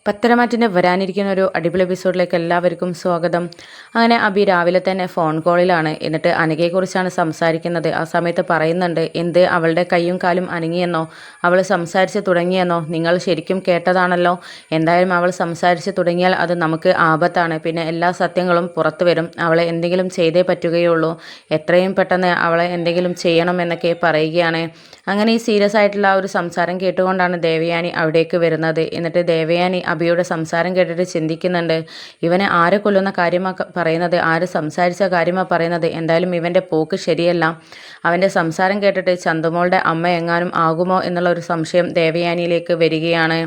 പത്തരമാറ്റിൻ്റെ വരാനിരിക്കുന്ന ഒരു അടിപൊളി എപ്പിസോഡിലേക്ക് എല്ലാവർക്കും സ്വാഗതം. അങ്ങനെ അബി രാവിലെ തന്നെ ഫോൺ കോളിലാണ്. എന്നിട്ട് അനഘയെക്കുറിച്ചാണ് സംസാരിക്കുന്നത്. ആ സമയത്ത് പറയുന്നുണ്ട്, എന്ത് അവളുടെ കൈയും കാലും അനങ്ങിയെന്നോ, അവൾ സംസാരിച്ച് തുടങ്ങിയെന്നോ? നിങ്ങൾ ശരിക്കും കേട്ടതാണല്ലോ. എന്തായാലും അവൾ സംസാരിച്ച് തുടങ്ങിയാൽ അത് നമുക്ക് ആപത്താണ്. പിന്നെ എല്ലാ സത്യങ്ങളും പുറത്തു വരും. അവളെ എന്തെങ്കിലും ചെയ്തേ പറ്റുകയുള്ളൂ. എത്രയും പെട്ടെന്ന് അവളെ എന്തെങ്കിലും ചെയ്യണം എന്നൊക്കെ പറയുകയാണ്. അങ്ങനെ ഈ സീരിയസ് ആയിട്ടുള്ള ആ ഒരു സംസാരം കേട്ടുകൊണ്ടാണ് ദേവയാനി അവിടേക്ക് വരുന്നത്. എന്നിട്ട് ദേവയാനി അബിയുടെ സംസാരം കേട്ടിട്ട് ചിന്തിക്കുന്നുണ്ട്, ഇവനെ ആരെ കൊല്ലുന്ന കാര്യമാണ് പറയുന്നത്, ആര് സംസാരിച്ച കാര്യമാണ് പറയുന്നത്. എന്തായാലും ഇവൻ്റെ പോക്ക് ശരിയല്ല. അവൻ്റെ സംസാരം കേട്ടിട്ട് ചന്തുമോളുടെ അമ്മ എങ്ങാനും ആകുമോ എന്നുള്ള ഒരു സംശയം ദേവയാനിയിലേക്ക് വരികയാണ്.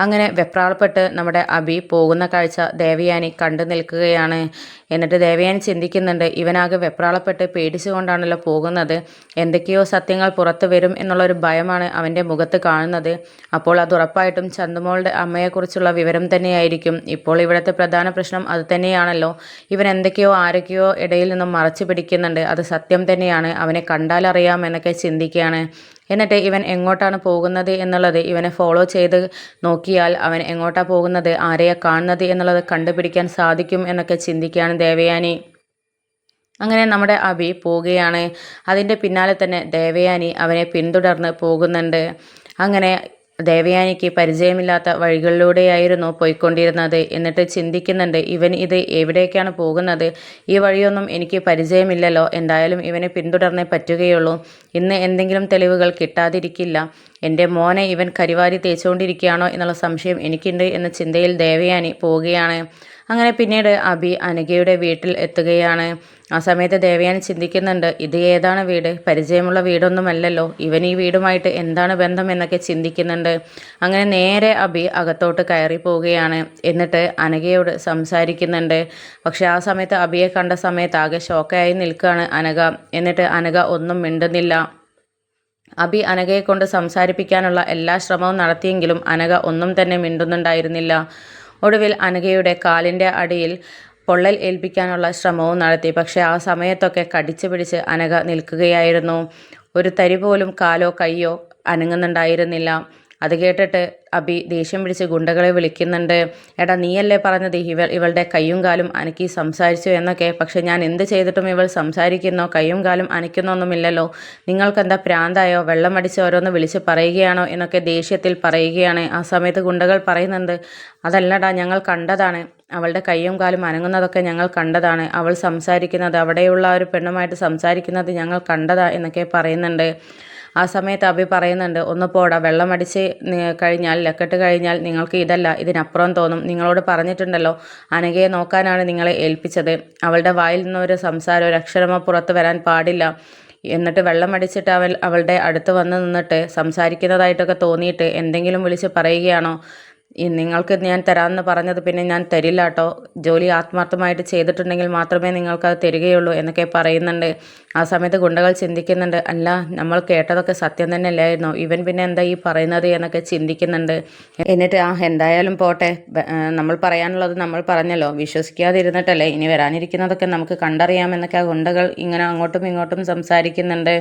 അങ്ങനെ വെപ്രാളപ്പെട്ട് നമ്മുടെ അബി പോകുന്ന കാഴ്ച ദേവയാനി കണ്ടു നിൽക്കുകയാണ്. എന്നിട്ട് ദേവയാനി ചിന്തിക്കുന്നുണ്ട്, ഇവനാകെ വെപ്രാളപ്പെട്ട് പേടിച്ചുകൊണ്ടാണല്ലോ പോകുന്നത്. എന്തൊക്കെയോ സത്യങ്ങൾ പുറത്തു വരും എന്നുള്ളൊരു ഭയമാണ് അവൻ്റെ മുഖത്ത് കാണുന്നത്. അപ്പോൾ അത് ഉറപ്പായിട്ടും ചന്തുമോളുടെ അമ്മയെക്കുറിച്ചുള്ള വിവരം തന്നെയായിരിക്കും. ഇപ്പോൾ ഇവിടുത്തെ പ്രധാന പ്രശ്നം അത് തന്നെയാണല്ലോ. ഇവൻ എന്തൊക്കെയോ ആരൊക്കെയോ ഇടയിൽ നിന്നും മറച്ചു പിടിക്കുന്നുണ്ട്. അത് സത്യം തന്നെയാണ്. അവനെ കണ്ടാലറിയാം എന്നൊക്കെ ചിന്തിക്കുകയാണ്. എന്നിട്ട് ഇവൻ എങ്ങോട്ടാണ് പോകുന്നത് എന്നുള്ളത് ഇവനെ ഫോളോ ചെയ്ത് നോക്കിയാൽ അവൻ എങ്ങോട്ടാണ് പോകുന്നത്, ആരെയാണ് കാണുന്നത് എന്നുള്ളത് കണ്ടുപിടിക്കാൻ സാധിക്കും എന്നൊക്കെ ചിന്തിക്കുകയാണ് ദേവയാനി. അങ്ങനെ നമ്മുടെ അബി പോവുകയാണ്. അതിൻ്റെ പിന്നാലെ തന്നെ ദേവയാനി അവനെ പിന്തുടർന്ന് പോകുന്നുണ്ട്. അങ്ങനെ ദേവയാനിക്ക് പരിചയമില്ലാത്ത വഴികളിലൂടെയായിരുന്നു പോയിക്കൊണ്ടിരുന്നത്. എന്നിട്ട് ചിന്തിക്കുന്നുണ്ട്, ഇവൻ ഇത് എവിടേക്കാണ് പോകുന്നത്, ഈ വഴിയൊന്നും എനിക്ക് പരിചയമില്ലല്ലോ. എന്തായാലും ഇവനെ പിന്തുടർന്നേ പറ്റുകയുള്ളൂ. ഇന്ന് എന്തെങ്കിലും തെളിവുകൾ കിട്ടാതിരിക്കില്ല. എൻ്റെ മോനെ ഇവൻ കരിവാരി തേച്ചുകൊണ്ടിരിക്കുകയാണോ എന്നുള്ള സംശയം എനിക്കുണ്ട് എന്ന ചിന്തയിൽ ദേവയാനി പോവുകയാണ്. അങ്ങനെ പിന്നീട് അബി അനഘയുടെ വീട്ടിൽ എത്തുകയാണ്. ആ സമയത്ത് ദേവയാനി ചിന്തിക്കുന്നുണ്ട്, ഇത് ഏതാണ് വീട്, പരിചയമുള്ള വീടൊന്നുമല്ലല്ലോ, ഇവൻ ഈ വീടുമായിട്ട് എന്താണ് ബന്ധം എന്നൊക്കെ ചിന്തിക്കുന്നുണ്ട്. അങ്ങനെ നേരെ അബി അകത്തോട്ട് കയറി പോവുകയാണ്. എന്നിട്ട് അനഘയോട് സംസാരിക്കുന്നുണ്ട്. പക്ഷെ ആ സമയത്ത് അബിയെ കണ്ട സമയത്ത് ആകെ ഷോക്കായി നിൽക്കുകയാണ് അനഘ. എന്നിട്ട് അനഘ ഒന്നും മിണ്ടുന്നില്ല. അബി അനഘയെ കൊണ്ട് സംസാരിപ്പിക്കാനുള്ള എല്ലാ ശ്രമവും നടത്തിയെങ്കിലും അനഘ ഒന്നും തന്നെ മിണ്ടുന്നുണ്ടായിരുന്നില്ല. ഒടുവിൽ അനഘയുടെ കാലിൻ്റെ അടിയിൽ പൊള്ളൽ ഏൽപ്പിക്കാനുള്ള ശ്രമവും നടത്തി. പക്ഷെ ആ സമയത്തൊക്കെ കടിച്ചു പിടിച്ച് അനഘ നിൽക്കുകയായിരുന്നു. ഒരു തരി പോലും കാലോ കയ്യോ അനങ്ങുന്നുണ്ടായിരുന്നില്ല. അത് കേട്ടിട്ട് അബി ദേഷ്യം പിടിച്ച് ഗുണ്ടകളെ വിളിക്കുന്നുണ്ട്. എടാ, നീയല്ലേ പറഞ്ഞത് ഇവളുടെ കയ്യും കാലും അനക്കി സംസാരിച്ചു എന്നൊക്കെ, പക്ഷെ ഞാൻ എന്ത് ചെയ്തിട്ടും ഇവൾ സംസാരിക്കുന്നോ കയ്യും കാലും അനക്കുന്നൊന്നുമില്ലല്ലോ. നിങ്ങൾക്കെന്താ പ്രാന്തായോ, വെള്ളമടിച്ച് ഓരോന്ന് വിളിച്ച് പറയുകയാണോ എന്നൊക്കെ ദേഷ്യത്തിൽ പറയുകയാണ്. ആ സമയത്ത് ഗുണ്ടകൾ പറയുന്നുണ്ട്, അതല്ലടാ, ഞങ്ങൾ കണ്ടതാണ്, അവളുടെ കയ്യും കാലും അനങ്ങുന്നതൊക്കെ ഞങ്ങൾ കണ്ടതാണ്, അവൾ സംസാരിക്കുന്നത്, അവിടെയുള്ള ഒരു പെണ്ണുമായിട്ട് സംസാരിക്കുന്നത് ഞങ്ങൾ കണ്ടതാ എന്നൊക്കെ പറയുന്നുണ്ട്. ആ സമയത്ത് അബി പറയുന്നുണ്ട്, ഒന്ന് പോടാ, വെള്ളമടിച്ച് കഴിഞ്ഞാൽ ലക്കെട്ട് കഴിഞ്ഞാൽ നിങ്ങൾക്ക് ഇതല്ല ഇതിനപ്പുറം തോന്നും. നിങ്ങളോട് പറഞ്ഞിട്ടുണ്ടല്ലോ, അനഘയെ നോക്കാനാണ് നിങ്ങളെ ഏൽപ്പിച്ചത്. അവളുടെ വായിൽ നിന്നൊരു സംസാരം, ഒരു അക്ഷരമോ പുറത്ത് വരാൻ പാടില്ല. എന്നിട്ട് വെള്ളമടിച്ചിട്ട് അവളുടെ അടുത്ത് വന്ന് നിന്നിട്ട് സംസാരിക്കുന്നതായിട്ടൊക്കെ തോന്നിയിട്ട് എന്തെങ്കിലും വിളിച്ച് പറയുകയാണോ? നിങ്ങൾക്ക് ഞാൻ തരാമെന്ന് പറഞ്ഞത് പിന്നെ ഞാൻ തരില്ല കേട്ടോ. ജോലി ആത്മാർത്ഥമായിട്ട് ചെയ്തിട്ടുണ്ടെങ്കിൽ മാത്രമേ നിങ്ങൾക്കത് തരികയുള്ളൂ എന്നൊക്കെ പറയുന്നുണ്ട്. ആ സമയത്ത് ഗുണ്ടകൾ ചിന്തിക്കുന്നുണ്ട്, അല്ല, നമ്മൾ കേട്ടതൊക്കെ സത്യം തന്നെ അല്ലായിരുന്നോ, ഇവൻ പിന്നെ എന്താ ഈ പറയുന്നത് എന്നൊക്കെ ചിന്തിക്കുന്നുണ്ട്. എന്നിട്ട് എന്തായാലും പോട്ടെ, നമ്മൾ പറയാനുള്ളത് നമ്മൾ പറഞ്ഞല്ലോ, വിശ്വസിക്കാതിരുന്നിട്ടല്ലേ, ഇനി വരാനിരിക്കുന്നതൊക്കെ നമുക്ക് കണ്ടറിയാമെന്നൊക്കെ ആ ഗുണ്ടകൾ ഇങ്ങനെ അങ്ങോട്ടും ഇങ്ങോട്ടും സംസാരിക്കുന്നുണ്ട്.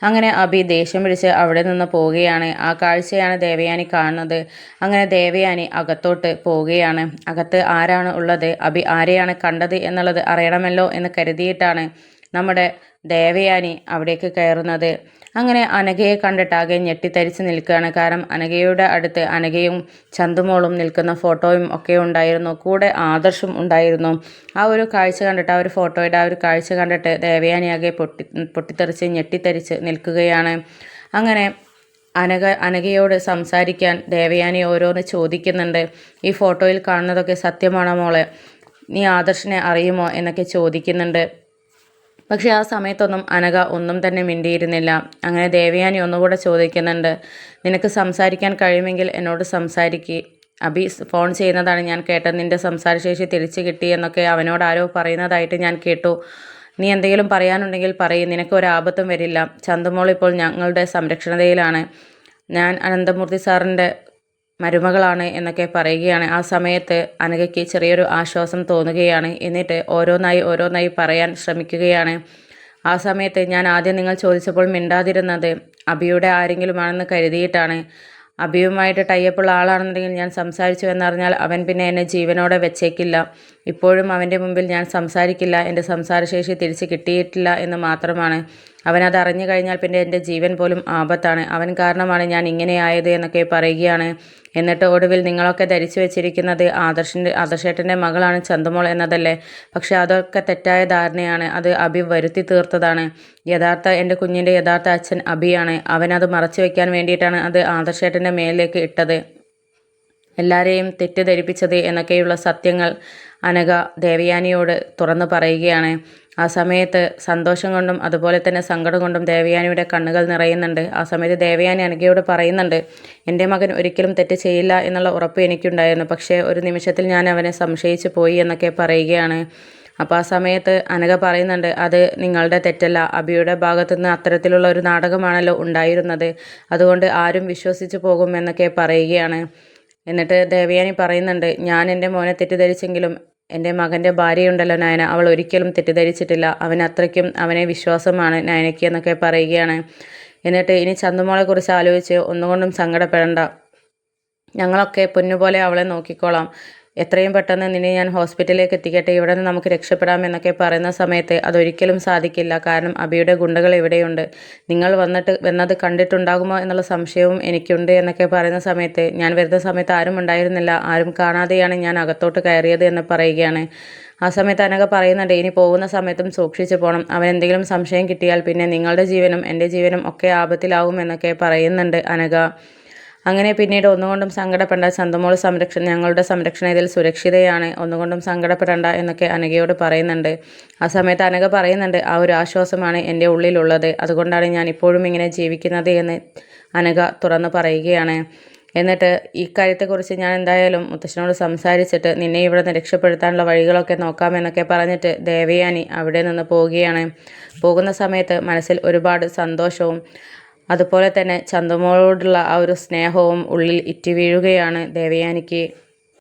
അങ്ങനെ അബി ദേഷ്യം പിടിച്ച് അവിടെ നിന്ന് പോവുകയാണ്. ആ കാഴ്ചയാണ് ദേവയാനി കാണുന്നത്. അങ്ങനെ ദേവയാനി അകത്തോട്ട് പോവുകയാണ്. അകത്ത് ആരാണ് ഉള്ളത്, അബി ആരെയാണ് കണ്ടത് എന്നുള്ളത് അറിയണമല്ലോ എന്ന് കരുതിയിട്ടാണ് നമ്മുടെ ദേവയാനി അവിടേക്ക് കയറുന്നത്. അങ്ങനെ അനഘയെ കണ്ടിട്ടാകെ ഞെട്ടിത്തരിച്ച് നിൽക്കുകയാണ്. കാരണം അനഘയുടെ അടുത്ത് അനഘയും ചന്തുമോളും നിൽക്കുന്ന ഫോട്ടോയും ഒക്കെ ഉണ്ടായിരുന്നു. കൂടെ ആദർശും ഉണ്ടായിരുന്നു. ആ ഒരു കാഴ്ച കണ്ടിട്ട്, ആ ഒരു ഫോട്ടോയുടെ ആ ഒരു കാഴ്ച കണ്ടിട്ട് ദേവയാനിയാകെ പൊട്ടിത്തെറിച്ച് ഞെട്ടിത്തരിച്ച് നിൽക്കുകയാണ്. അങ്ങനെ അനഘയോട് സംസാരിക്കാൻ ദേവയാനി ഓരോന്ന് ചോദിക്കുന്നുണ്ട്. ഈ ഫോട്ടോയിൽ കാണുന്നതൊക്കെ സത്യമാണോ മോളെ, നീ ആദർശിനെ അറിയുമോ എന്നൊക്കെ ചോദിക്കുന്നുണ്ട്. പക്ഷെ ആ സമയത്തൊന്നും അനഘ ഒന്നും തന്നെ മിണ്ടിയിരുന്നില്ല. അങ്ങനെ ദേവയാനി ഒന്നുകൂടെ ചോദിക്കുന്നുണ്ട്, നിനക്ക് സംസാരിക്കാൻ കഴിയുമെങ്കിൽ എന്നോട് സംസാരിക്കുക, അബി ഫോൺ ചെയ്യുന്നതാണ് ഞാൻ കേട്ടത്, നിൻ്റെ സംസാരശേഷി തിരിച്ചു കിട്ടിയെന്നൊക്കെ അവനോട് ആരോ പറയുന്നതായിട്ട് ഞാൻ കേട്ടു. നീ എന്തെങ്കിലും പറയാനുണ്ടെങ്കിൽ പറയും, നിനക്ക് ഒരാപത്തും വരില്ല. ചന്തുമോൾ ഇപ്പോൾ ഞങ്ങളുടെ സംരക്ഷണതയിലാണ്, ഞാൻ അനന്തമൂർത്തി സാറിൻ്റെ മരുമകളാണ് എന്നൊക്കെ പറയുകയാണ്. ആ സമയത്ത് അനഘയ്ക്ക് ചെറിയൊരു ആശ്വാസം തോന്നുകയാണ്. എന്നിട്ട് ഓരോന്നായി പറയാൻ ശ്രമിക്കുകയാണ്. ആ സമയത്ത് ഞാൻ ആദ്യം നിങ്ങൾ ചോദിച്ചപ്പോൾ മിണ്ടാതിരുന്നത് അബിയുടെ ആരെങ്കിലും ആണെന്ന് കരുതിയിട്ടാണ്. അഭിയുമായിട്ട് ടൈപ്പുള്ള ആളാണെന്നുണ്ടെങ്കിൽ ഞാൻ സംസാരിച്ചു എന്നറിഞ്ഞാൽ അവൻ പിന്നെ എന്നെ ജീവനോടെ വെച്ചേക്കില്ല. ഇപ്പോഴും അവൻ്റെ മുമ്പിൽ ഞാൻ സംസാരിക്കില്ല. എൻ്റെ സംസാരശേഷി തിരിച്ച് കിട്ടിയിട്ടില്ല എന്ന് മാത്രമാണ്. അവനത് അറിഞ്ഞു കഴിഞ്ഞാൽ പിന്നെ എൻ്റെ ജീവൻ പോലും ആപത്താണ്. അവൻ കാരണമാണ് ഞാൻ ഇങ്ങനെയായത് എന്നൊക്കെ പറയുകയാണ്. എന്നിട്ട് ഒടുവിൽ നിങ്ങളൊക്കെ ധരിച്ചു വെച്ചിരിക്കുന്നത് ആദർശേട്ടൻ്റെ മകളാണ് ചന്തുമോൾ എന്നതല്ലേ? പക്ഷെ അതൊക്കെ തെറ്റായ ധാരണയാണ്. അത് അഭി വരുത്തി തീർത്തതാണ്. എൻ്റെ കുഞ്ഞിൻ്റെ യഥാർത്ഥ അച്ഛൻ അഭിയാണ്. അവനത് മറച്ചു വെക്കാൻ വേണ്ടിയിട്ടാണ് അത് ആദർശേട്ടൻ്റെ മേലിലേക്ക് ഇട്ടത്, എല്ലാവരെയും തെറ്റിദ്ധരിപ്പിച്ചത് എന്നൊക്കെയുള്ള സത്യങ്ങൾ അനഘ ദേവയാനിയോട് തുറന്നു പറയുകയാണ്. ആ സമയത്ത് സന്തോഷം കൊണ്ടും അതുപോലെ തന്നെ സങ്കടം കൊണ്ടും ദേവയാനിയുടെ കണ്ണുകൾ നിറയുന്നുണ്ട്. ആ സമയത്ത് ദേവയാനി അനഘയോട് പറയുന്നുണ്ട്, എൻ്റെ മകൻ ഒരിക്കലും തെറ്റ് ചെയ്യില്ല എന്നുള്ള ഉറപ്പ് എനിക്കുണ്ടായിരുന്നു. പക്ഷേ ഒരു നിമിഷത്തിൽ ഞാൻ അവനെ സംശയിച്ചു പോയി എന്നൊക്കെ പറയുകയാണ്. അപ്പോൾ ആ സമയത്ത് അനഘ പറയുന്നുണ്ട്, അത് നിങ്ങളുടെ തെറ്റല്ല, അഭിയുടെ ഭാഗത്തുനിന്ന് അത്തരത്തിലുള്ള ഒരു നാടകമാണല്ലോ ഉണ്ടായിരുന്നത്, അതുകൊണ്ട് ആരും വിശ്വസിച്ചു പോകും എന്നൊക്കെ പറയുകയാണ്. എന്നിട്ട് ദേവയാനി പറയുന്നുണ്ട്, ഞാൻ എൻ്റെ മോനെ തെറ്റിദ്ധരിച്ചെങ്കിലും എൻ്റെ മകൻ്റെ ഭാര്യയുണ്ടല്ലോ നയന, അവൾ ഒരിക്കലും തെറ്റിദ്ധരിച്ചിട്ടില്ല. അത്രയ്ക്കും അവനെ വിശ്വാസമാണ് നയനയ്ക്ക് എന്നൊക്കെ പറയുകയാണ്. എന്നിട്ട് ഇനി ചന്തുമോളെക്കുറിച്ച് ആലോചിച്ച് ഒന്നുകൊണ്ടും സങ്കടപ്പെടണ്ട, ഞങ്ങളൊക്കെ പൊന്നുപോലെ അവളെ നോക്കിക്കോളാം. എത്രയും പെട്ടെന്ന് നിന്നെ ഞാൻ ഹോസ്പിറ്റലിലേക്ക് എത്തിക്കട്ടെ, ഇവിടെ നിന്ന് നമുക്ക് രക്ഷപ്പെടാം എന്നൊക്കെ പറയുന്ന സമയത്ത് അതൊരിക്കലും സാധിക്കില്ല. കാരണം അബിയുടെ ഗുണ്ടകൾ ഇവിടെയുണ്ട്. നിങ്ങൾ വന്നത് കണ്ടിട്ടുണ്ടാകുമോ എന്നുള്ള സംശയവും എനിക്കുണ്ട് എന്നൊക്കെ പറയുന്ന സമയത്ത്, ഞാൻ വരുന്ന സമയത്ത് ആരും ഉണ്ടായിരുന്നില്ല, ആരും കാണാതെയാണ് ഞാൻ അകത്തോട്ട് കയറിയത് എന്ന് പറയുകയാണ്. ആ സമയത്ത് അനഘ പറയുന്നുണ്ട്, ഇനി പോകുന്ന സമയത്തും സൂക്ഷിച്ചു പോകണം. അവൻ എന്തെങ്കിലും സംശയം കിട്ടിയാൽ പിന്നെ നിങ്ങളുടെ ജീവനും എൻ്റെ ജീവനും ഒക്കെ ആപത്തിലാവും എന്നൊക്കെ പറയുന്നുണ്ട് അനഘ. അങ്ങനെ പിന്നീട് ഒന്നുകൊണ്ടും സങ്കടപ്പെടേണ്ട, ചന്തുമോൾ ഞങ്ങളുടെ സംരക്ഷണ ഇതിൽ സുരക്ഷിതയാണ്, ഒന്നുകൊണ്ടും സങ്കടപ്പെടേണ്ട എന്നൊക്കെ അനഘയോട് പറയുന്നുണ്ട്. ആ സമയത്ത് അനഘ പറയുന്നുണ്ട്, ആ ഒരു ആശ്വാസമാണ് എൻ്റെ ഉള്ളിലുള്ളത്, അതുകൊണ്ടാണ് ഞാൻ ഇപ്പോഴും ഇങ്ങനെ ജീവിക്കുന്നത് എന്ന് അനഘ തുറന്നു പറയുകയാണ്. എന്നിട്ട് ഈ കാര്യത്തെക്കുറിച്ച് ഞാൻ എന്തായാലും മുത്തശ്ശനോട് സംസാരിച്ചിട്ട് നിന്നെ ഇവിടെ നിന്ന് രക്ഷപ്പെടുത്താനുള്ള വഴികളൊക്കെ നോക്കാമെന്നൊക്കെ പറഞ്ഞിട്ട് ദേവയാനി അവിടെ നിന്ന് പോവുകയാണ്. പോകുന്ന സമയത്ത് മനസ്സിൽ ഒരുപാട് സന്തോഷവും അതുപോലെ തന്നെ ചന്തുമോളോടുള്ള ആ ഒരു സ്നേഹവും ഉള്ളിൽ ഇറ്റി വീഴുകയാണ് ദേവയാനിക്ക്.